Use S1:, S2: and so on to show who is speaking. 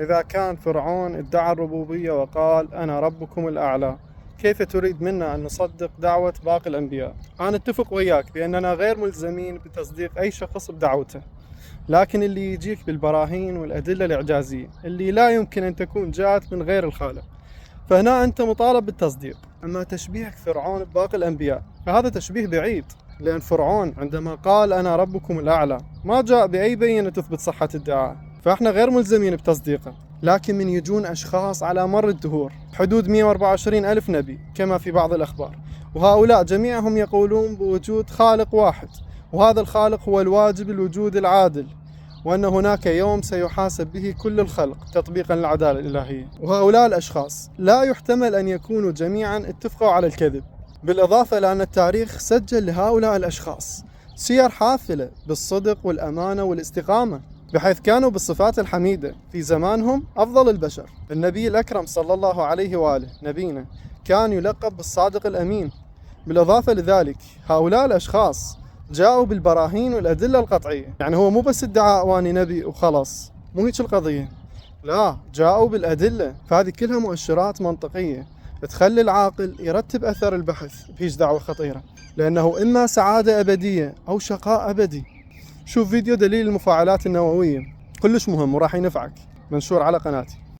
S1: إذا كان فرعون ادعى الربوبية وقال أنا ربكم الأعلى، كيف تريد منا أن نصدق دعوة باقي الأنبياء؟ أنا أتفق وياك بأننا غير ملزمين بتصديق أي شخص بدعوته، لكن اللي يجيك بالبراهين والأدلة الإعجازية اللي لا يمكن أن تكون جاءت من غير الخالق، فهنا أنت مطالب بالتصديق. أما تشبيهك فرعون بباقي الأنبياء فهذا تشبيه بعيد، لأن فرعون عندما قال أنا ربكم الأعلى ما جاء بأي بينة تثبت صحة الدعاء، فإحنا غير ملزمين بتصديقه. لكن من يجون أشخاص على مر الدهور حدود 124 ألف نبي كما في بعض الأخبار، وهؤلاء جميعهم يقولون بوجود خالق واحد، وهذا الخالق هو الواجب الوجود العادل، وأن هناك يوم سيحاسب به كل الخلق تطبيقا للعدالة الإلهية. وهؤلاء الأشخاص لا يحتمل أن يكونوا جميعا اتفقوا على الكذب، بالإضافة إلى أن التاريخ سجل لهؤلاء الأشخاص سير حافلة بالصدق والأمانة والاستقامة، بحيث كانوا بالصفات الحميدة في زمانهم أفضل البشر. النبي الأكرم صلى الله عليه وآله نبينا كان يلقب بالصادق الأمين. بالإضافة لذلك هؤلاء الأشخاص جاءوا بالبراهين والأدلة القطعية، يعني هو مو بس ادعاء واني نبي وخلاص، مو هيك القضية، لا، جاءوا بالأدلة. فهذه كلها مؤشرات منطقية تخلي العاقل يرتب أثر البحث بهيج دعوة خطيرة، لأنه إما سعادة أبدية أو شقاء أبدي. شوف فيديو دليل المفاعلات النووية، كلش مهم وراح ينفعك، منشور على قناتي.